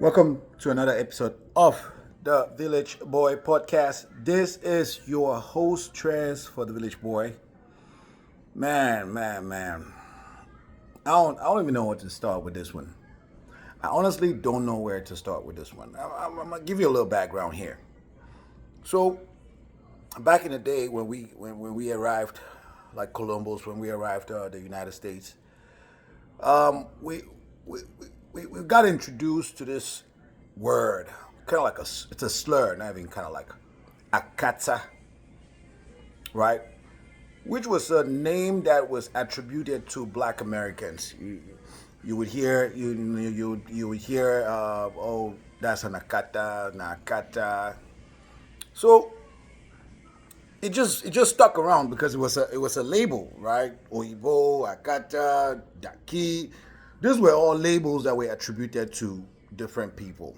Welcome to another episode of the Village Boy Podcast. This is your host, Trez, for the Village Boy. Man. I don't even know what to start with this one. I honestly don't know where to start with this one. I'm gonna give you a little background here. So, back in the day when we arrived, like Columbus, when we arrived the United States, we we got introduced to this word, kind of like it's a slur, not even kind of like akata, right? Which was a name that was attributed to Black Americans. You would hear you would hear oh, that's an akata. So it just stuck around because it was a label, right? Oyibo, akata, daki. These were all labels that were attributed to different people.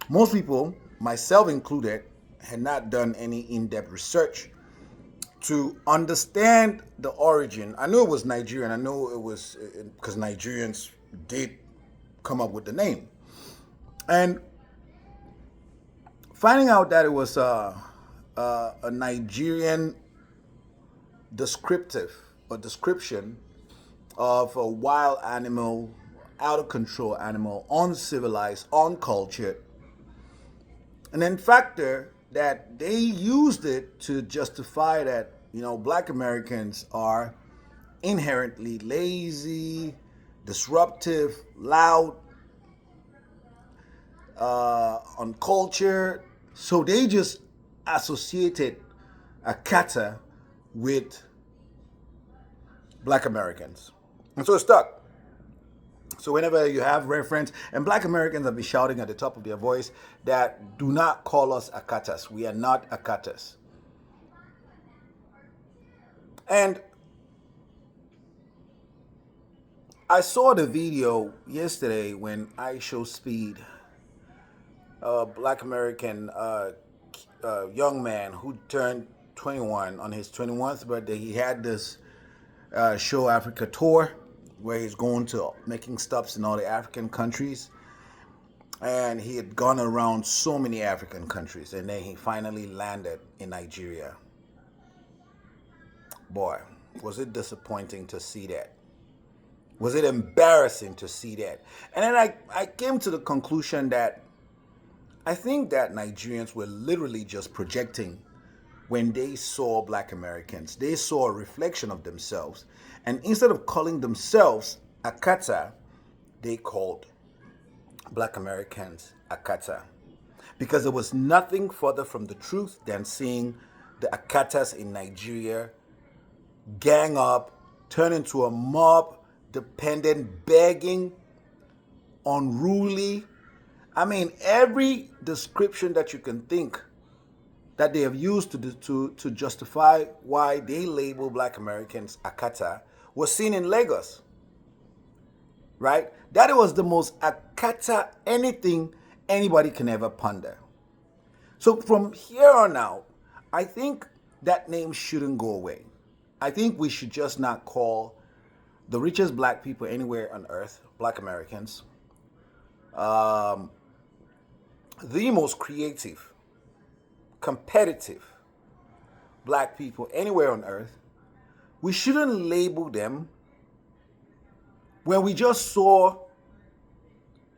Most people, myself included, had not done any in-depth research to understand the origin. I knew it was Nigerian. I knew it was because Nigerians did come up with the name. And finding out that it was a Nigerian description of a wild animal, out of control animal, uncivilized, uncultured, and then factor that they used it to justify that, Black Americans are inherently lazy, disruptive, loud, uncultured. So they just associated akata with Black Americans. And so it stuck. So whenever you have reference, and Black Americans have been shouting at the top of their voice that do not call us akatas. We are not akatas. And I saw the video yesterday when IShowSpeed, a Black American young man who turned 21 on his 21st birthday, he had this Show Africa tour where he's going to making stops in all the African countries. And he had gone around so many African countries, and then he finally landed in Nigeria. Boy, was it disappointing to see that. Was it embarrassing to see that? And then I came to the conclusion that I think that Nigerians were literally just projecting when they saw Black Americans. They saw a reflection of themselves. And instead of calling themselves akata, they called Black Americans akata. Because there was nothing further from the truth than seeing the akatas in Nigeria gang up, turn into a mob, dependent, begging, unruly. I mean, every description that you can think that they have used to justify why they label Black Americans akata was seen in Lagos, right? That was the most akata anything anybody can ever ponder. So from here on out, I think that name shouldn't go away. I think we should just not call the richest Black people anywhere on earth Black Americans. The most creative, competitive Black people anywhere on earth, we shouldn't label them when we just saw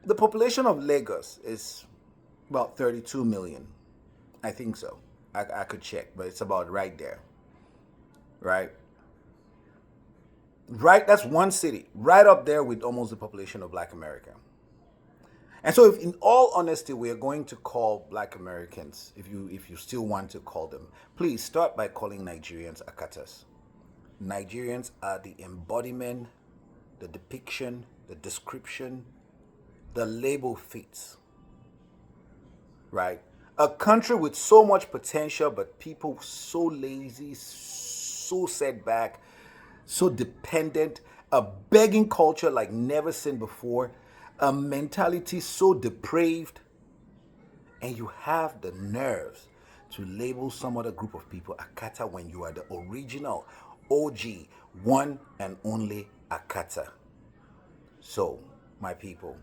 the population of Lagos is about 32 million. I think so. I could check, but it's about right there. Right? Right, that's one city, right up there with almost the population of Black America. And so, if, in all honesty, we are going to call Black Americans, if you still want to call them, please start by calling Nigerians akatas. Nigerians are the embodiment, the depiction, the description, the label fits. Right? A country with so much potential, but people so lazy, so set back, so dependent, a begging culture like never seen before, a mentality so depraved, and you have the nerves to label some other group of people akata when you are the original OG, one and only akata. So, my people,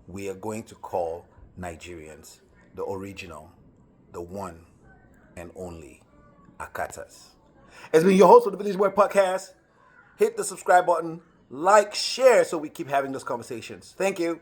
we are going to call Nigerians the original, the one and only akatas. It's been your host of the Village Boy Podcast. Hit the subscribe button, like, share, so we keep having those conversations. Thank you.